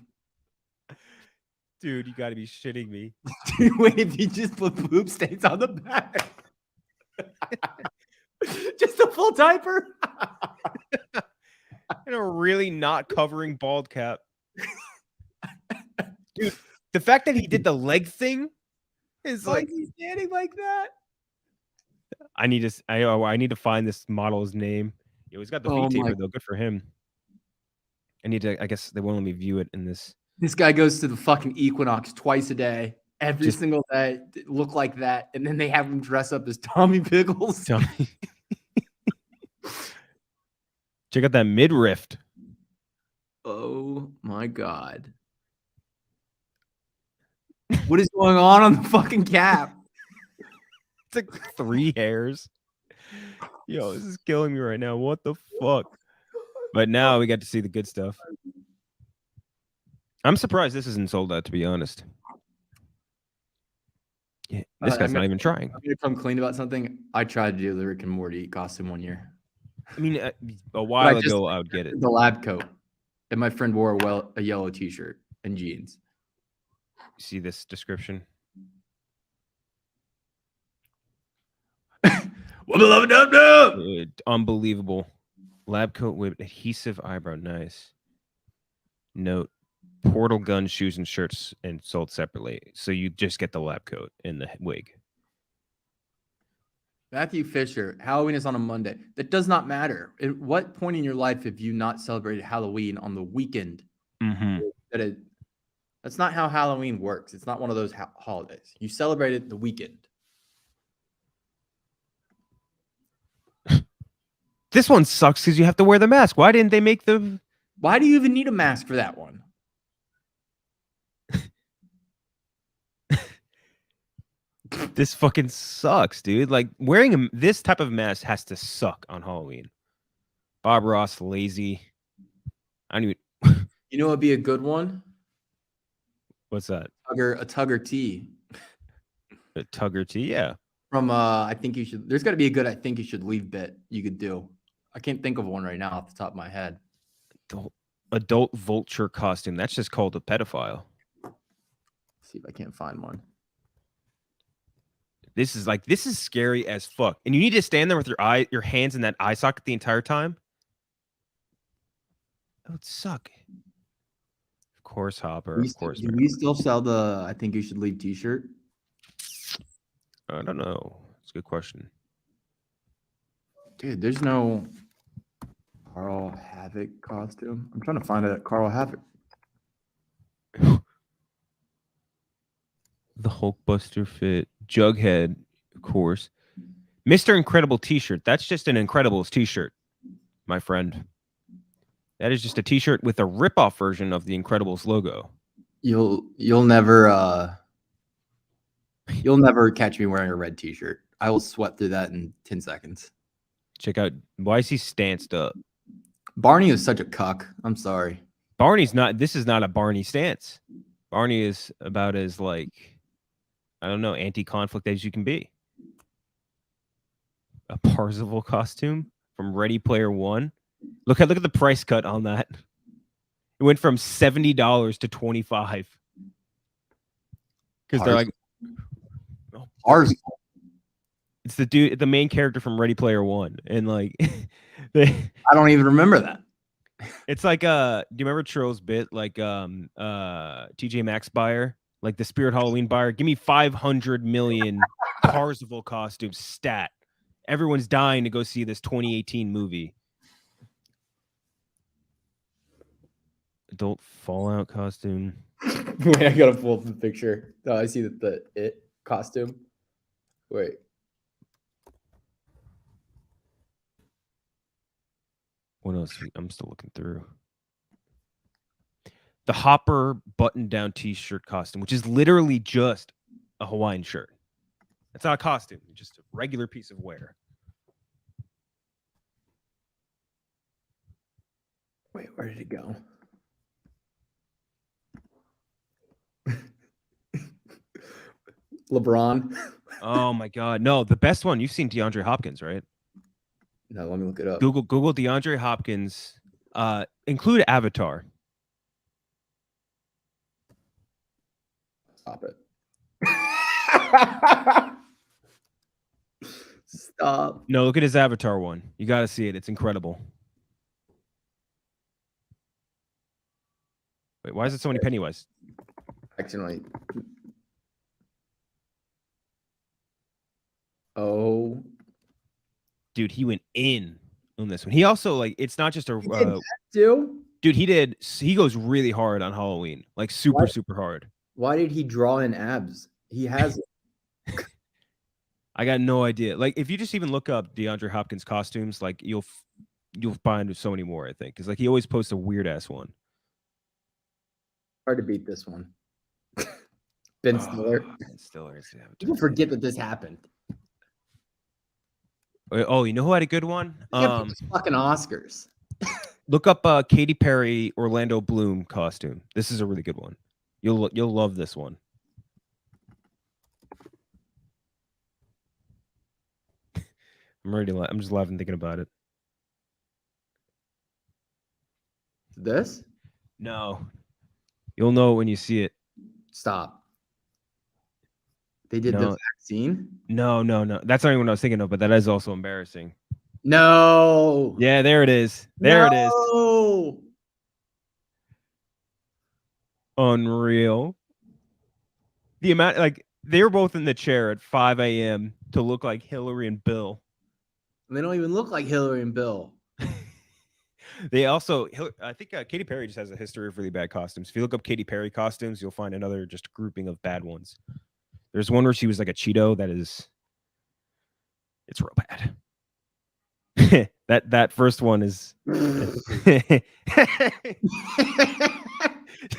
S2: Dude, you got to be shitting me.
S1: Dude, wait, if he just put poop stains on the back. Just a full diaper?
S2: And a really not covering bald cap. Dude, the fact that he did the leg thing is like
S1: he's standing like that.
S2: I need to find this model's name. Yo, he's got the feet taper though. Good for him. I guess they won't let me view it in this.
S1: This guy goes to the fucking Equinox twice a day, every single day, look like that, and then they have him dress up as Tommy Pickles.
S2: Check out that midriff.
S1: Oh my god. What is going on the fucking cap?
S2: It's like 3 hairs. Yo, this is killing me right now. What the fuck? But now we got to see the good stuff. I'm surprised this isn't sold out, to be honest. Yeah, this guy's not even trying.
S1: I'm gonna come clean about something. I tried to do the Rick and Morty costume one year.
S2: I mean, a while ago, I would get it.
S1: The lab coat. And my friend wore a yellow t-shirt and jeans.
S2: See this description? Unbelievable. Lab coat with adhesive eyebrow. Nice. Note. portal gun, shoes, and shirts and sold separately. So you just get the lab coat and the wig.
S1: Matthew Fisher, Halloween is on a Monday. That does not matter. At what point in your life have you not celebrated Halloween on the weekend?
S2: Mm-hmm.
S1: That's not how Halloween works. It's not one of those holidays. You celebrate it the weekend.
S2: This one sucks because you have to wear the mask. Why didn't they make the...
S1: Why do you even need a mask for that one?
S2: This fucking sucks, dude. Like, wearing this type of mask has to suck on Halloween. Bob Ross, lazy. I don't even...
S1: You know what would be a good one?
S2: What's that?
S1: A Tugger tee.
S2: A Tugger tee? Yeah.
S1: From I think you should. There's got to be a good I think you should leave bit you could do. I can't think of one right now off the top of my head.
S2: Adult vulture costume. That's just called a pedophile.
S1: Let's see if I can't find one.
S2: This is scary as fuck. And you need to stand there with your hands in that eye socket the entire time. That would suck. Of course, Hopper. Of course.
S1: Do we still sell the I think you should leave t-shirt?
S2: I don't know. It's a good question.
S1: Dude, there's no Carl Havoc costume. I'm trying to find a Carl Havoc.
S2: The Hulkbuster fit. Jughead, of course. Mr. Incredible t-shirt. That's just an Incredibles t-shirt, my friend. That is just a t-shirt with a rip-off version of the Incredibles logo.
S1: You'll never catch me wearing a red t-shirt. I will sweat through that in 10 seconds.
S2: Check out, why is he stanced up?
S1: Barney is such a cuck. I'm sorry.
S2: This is not a Barney stance. Barney is about as, like, I don't know, anti-conflict as you can be. A Parzival costume from Ready Player One. Look at the price cut on that. It went from $70 to $25. Because they're like,
S1: ours.
S2: It's the main character from Ready Player One, and like,
S1: I don't even remember that.
S2: It's like, do you remember Troll's bit, like, TJ Maxx buyer, like the Spirit Halloween buyer? Give me 500 million Parzival costumes stat. Everyone's dying to go see this 2018 movie. Adult Fallout costume.
S1: Wait, I gotta pull up the picture. Oh, I see the It costume. Wait.
S2: What else? I'm still looking through. The Hopper button-down t-shirt costume, which is literally just a Hawaiian shirt. It's not a costume. It's just a regular piece of wear.
S1: Wait, where did it go? LeBron.
S2: Oh my God. No, the best one. You've seen DeAndre Hopkins, right?
S1: No, let me look it up.
S2: Google DeAndre Hopkins. Include Avatar.
S1: Stop it. Stop.
S2: No, look at his Avatar one. You got to see it. It's incredible. Wait, why is it so many Pennywise?
S1: Accidentally. Oh.
S2: Dude, he went in on this one. He also, like, it's not just a... dude, he goes really hard on Halloween. Like, super hard.
S1: Why did he draw in abs? He has it.
S2: I got no idea. Like, if you just even look up DeAndre Hopkins costumes, like, you'll find so many more, I think. Because, like, he always posts a weird-ass one.
S1: Hard to beat this one. Ben Stiller.
S2: Ben Stiller.
S1: People forget that this happened.
S2: Oh, you know who had a good one?
S1: Fucking Oscars.
S2: Look up Katy Perry Orlando Bloom costume. This is a really good one. You'll love this one. I'm just laughing thinking about it.
S1: This?
S2: No. You'll know when you see it.
S1: Stop. They did the vaccine?
S2: No. That's not even what I was thinking of, but that is also embarrassing.
S1: No.
S2: Yeah, there it is. There it is. Unreal. The amount, like, they were both in the chair at 5 a.m. to look like Hillary and Bill.
S1: They don't even look like Hillary and Bill.
S2: They also, I think Katy Perry just has a history of really bad costumes. If you look up Katy Perry costumes, you'll find another just grouping of bad ones. There's one where she was like a Cheeto it's real bad. that first one is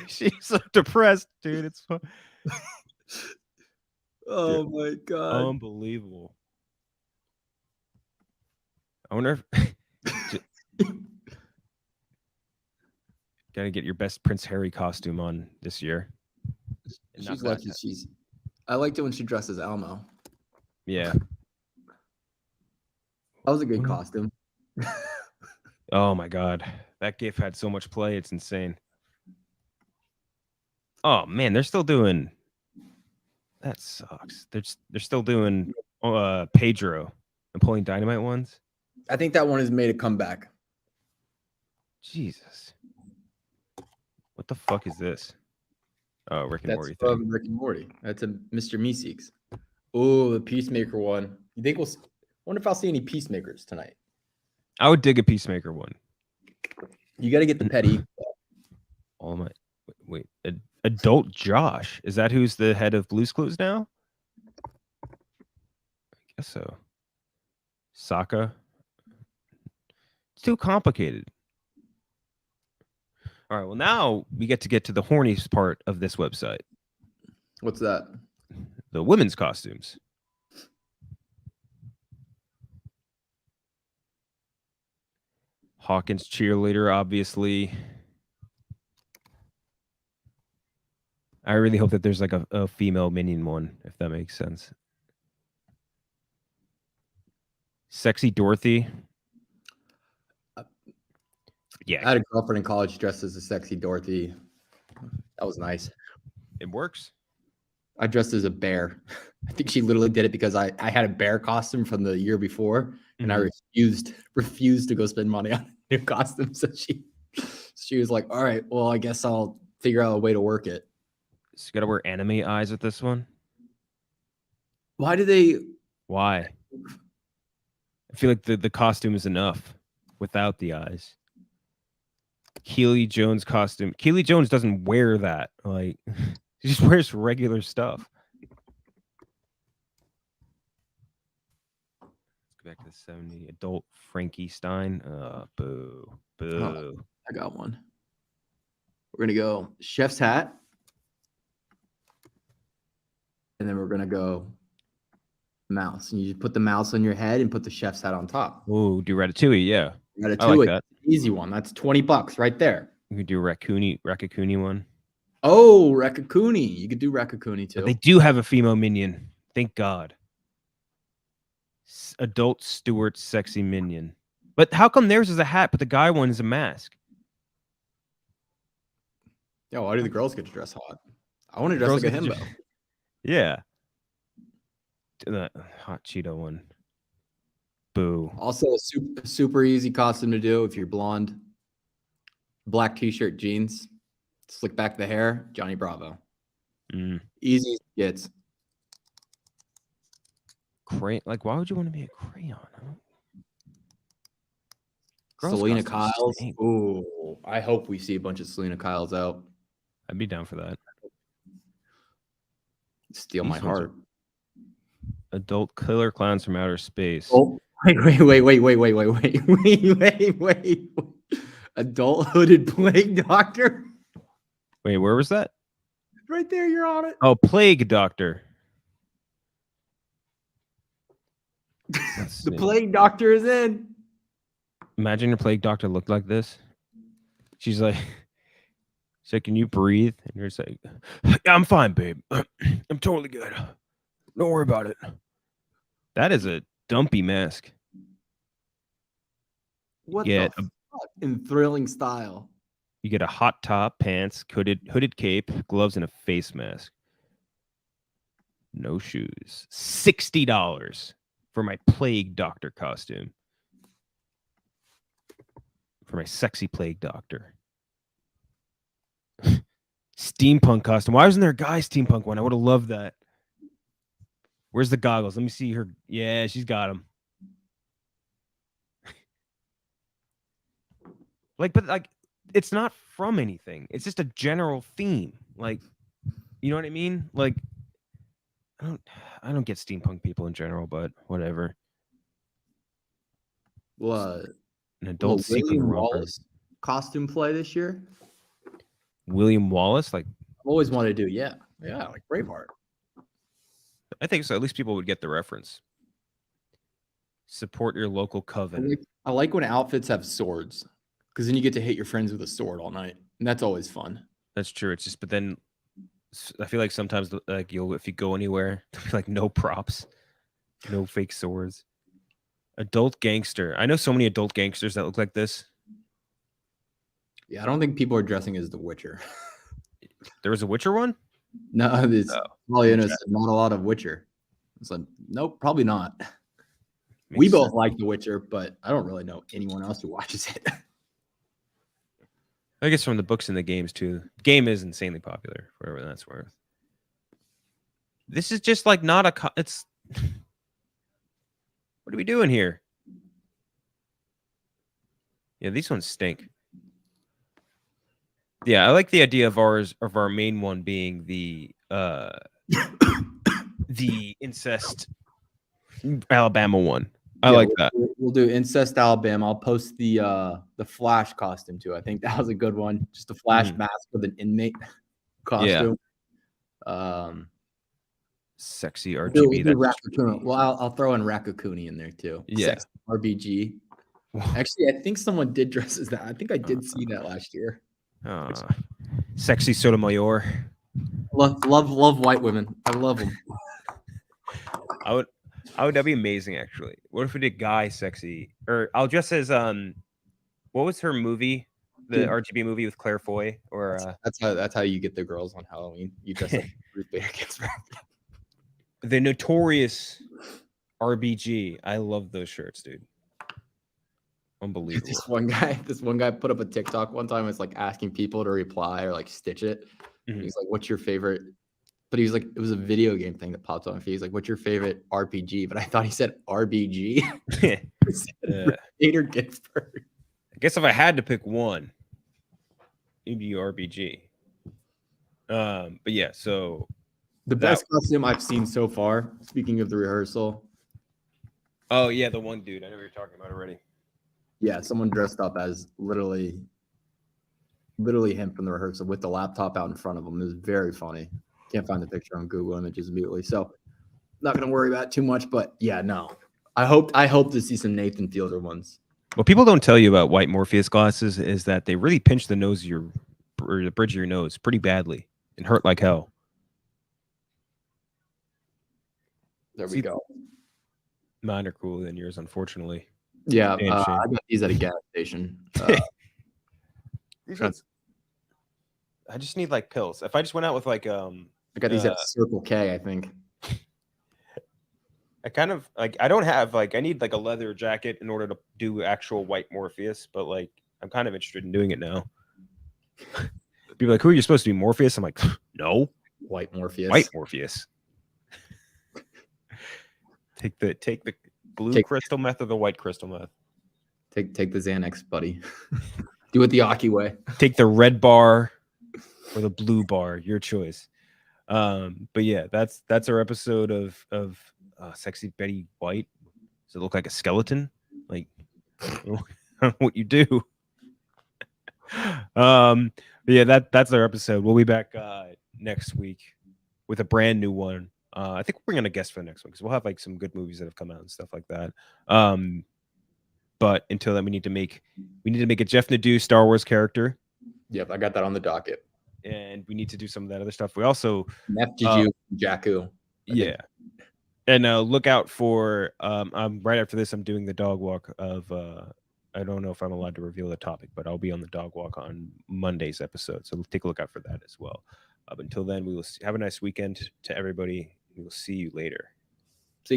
S2: she's so depressed, dude. It's fun.
S1: Oh my god.
S2: Unbelievable. I wonder if gotta get your best Prince Harry costume on this year.
S1: She's lucky. I liked it when she dressed as Elmo.
S2: Yeah.
S1: That was a good costume.
S2: Oh my god. That GIF had so much play, it's insane. Oh man, they're still doing that sucks. They're still doing Pedro and Pulling Dynamite ones.
S1: I think that one has made a comeback.
S2: Jesus. What the fuck is this? Oh, Rick and
S1: That's
S2: Morty
S1: from
S2: thing.
S1: Rick and Morty. That's a Mr. Meeseeks. Oh, the Peacemaker one. You think wonder if I'll see any Peacemakers tonight.
S2: I would dig a Peacemaker one.
S1: You got to get the petty.
S2: All my wait, adult Josh. Is that who's the head of Blue's Clues now? I guess so. Sokka. It's too complicated. All right, well now we get to the horniest part of this website.
S1: What's that?
S2: The women's costumes. Hawkins cheerleader, obviously. I really hope that there's like a female minion one, if that makes sense. Sexy Dorothy. Yeah.
S1: I had a girlfriend in college dressed as a sexy Dorothy. That was nice.
S2: It works.
S1: I dressed as a bear. I think she literally did it because I had a bear costume from the year before, and I refused to go spend money on a new costume. So she was like, "All right, well, I guess I'll figure out a way to work it."
S2: So you got to wear anime eyes with this one.
S1: Why do they?
S2: Why? I feel like the costume is enough without the eyes. Keely Jones costume. Keely Jones doesn't wear that. Like, she just wears regular stuff. Let's go back to the 70. Adult Frankie Stein. Boo. Boo.
S1: Oh, I got one. We're going to go chef's hat. And then we're going to go mouse. And you just put the mouse on your head and put the chef's hat on top.
S2: Oh, do Ratatouille. Yeah.
S1: Ratatouille.
S2: I like that.
S1: Easy one. That's $20 right there.
S2: You could do Raccoonie one.
S1: Oh, Raccoonie. You could do Raccoonie too.
S2: But they do have a female minion. Thank God. Adult Stewart sexy minion. But how come theirs is a hat, but the guy one is a mask?
S1: Yeah, why do the girls get to dress hot? I want to dress like a himbo.
S2: Yeah. The hot Cheeto one. Boo.
S1: Also, a super easy costume to do if you're blonde. Black t-shirt, jeans, slick back the hair, Johnny Bravo. Easy gets.
S2: Like, why would you want to be a crayon?
S1: Selena Kyles. Ooh, I hope we see a bunch of Selena Kyles out.
S2: I'd be down for that.
S1: Steal my heart.
S2: Adult killer clowns from outer space.
S1: Oh, wait. Adult hooded plague doctor.
S2: Wait, where was that?
S1: Right there, you're on it.
S2: Oh, plague doctor.
S1: The plague doctor is in.
S2: Imagine your plague doctor looked like this. She's like, can you breathe? And you're just like, yeah, I'm fine, babe. I'm totally good. Don't worry about it. That is a dumpy mask.
S1: What the fuck? In thrilling style.
S2: You get a hot top, pants, hooded cape, gloves, and a face mask. No shoes. $60 for my plague doctor costume. For my sexy plague doctor. Steampunk costume. Why wasn't there a guy steampunk one? I would have loved that. Where's the goggles? Let me see her. Yeah, she's got them. But it's not from anything. It's just a general theme. Like, you know what I mean? Like, I don't get steampunk people in general, but whatever.
S1: What?
S2: An adult sequin
S1: William
S2: romper.
S1: Wallace costume play this year?
S2: William Wallace? Like,
S1: I've always wanted to do. Yeah, like Braveheart.
S2: I think so. At least people would get the reference. Support your local coven.
S1: I like when outfits have swords, because then you get to hit your friends with a sword all night, and that's always fun.
S2: That's true. It's just, but then I feel like sometimes, like, if you go anywhere, there'll be like no props, no fake swords. Adult gangster. I know so many adult gangsters that look like this.
S1: Yeah, I don't think people are dressing as the Witcher.
S2: There was a Witcher one?
S1: No, it's not a lot of Witcher. It's like, nope, probably not. We both like The Witcher, but I don't really know anyone else who watches it.
S2: I guess from the books and the games too. The game is insanely popular, for whatever that's worth. This is just like not a. It's. What are we doing here? Yeah, these ones stink. Yeah, I like the idea of our main one being the the incest Alabama one. I like that.
S1: We'll do incest Alabama. I'll post the Flash costume too. I think that was a good one. Just a Flash mask with an inmate costume. Yeah.
S2: Sexy RGB.
S1: Well, I'll throw in Rakakuni in there too.
S2: Yeah.
S1: Sexy RBG. Actually, I think someone did dress as that. I think I did see that last year.
S2: Sexy Sotomayor.
S1: Love white women. I love them.
S2: That'd be amazing, actually. What if we did Guy Sexy? Or I'll dress as what was her movie? The RGB movie with Claire Foy? Or
S1: that's how you get the girls on Halloween. You dress like Ruth Bader Ginsburg.
S2: The notorious RBG. I love those shirts, dude. Unbelievable.
S1: This one guy put up a TikTok one time. It's like asking people to reply or like stitch it. He's like, "What's your favorite?" But he was like, it was a video game thing that popped on. He's like, "What's your favorite RPG?" But I thought he said RBG. Bader Ginsburg.
S2: I guess if I had to pick one, it'd be RBG. But yeah, so
S1: the best costume I've seen so far. Speaking of the rehearsal.
S2: Oh yeah, the one dude I know what you're talking about already.
S1: Yeah, someone dressed up as literally him from the rehearsal with the laptop out in front of him. It was very funny. Can't find the picture on Google Images immediately, so not gonna worry about it too much. But yeah, no, I hope to see some Nathan Fielder ones.
S2: What people don't tell you about white Morpheus glasses is that they really pinch the nose or the bridge of your nose pretty badly and hurt like hell.
S1: There we go.
S2: Mine are cooler than yours, unfortunately.
S1: Yeah, I got these at a gas station.
S2: I just need like pills. If I just went out with like
S1: I got these at Circle K, I think.
S2: I kind of like I don't have like I need like a leather jacket in order to do actual white Morpheus, but like I'm kind of interested in doing it now. People are like, who are you supposed to be, Morpheus? I'm like, no.
S1: White Morpheus.
S2: White Morpheus. Take the blue crystal meth or the white crystal meth.
S1: Take the Xanax, buddy. Do it the Aki way.
S2: Take the red bar or the blue bar, your choice. But yeah, that's our episode of Sexy Betty White. Does it look like a skeleton? Like what you do? But yeah, that's our episode. We'll be back next week with a brand new one. I think we're gonna guest for the next one because we'll have like some good movies that have come out and stuff like that. But until then, we need to make a Jeff Nadeau Star Wars character.
S1: Yep, I got that on the docket.
S2: And we need to do some of that other stuff. We also
S1: Jakku.
S2: Yeah. And look out for right after this, I'm doing the dog walk of I don't know if I'm allowed to reveal the topic, but I'll be on the dog walk on Monday's episode. So take a look out for that as well. Until then, we will have a nice weekend to everybody. We will see you later.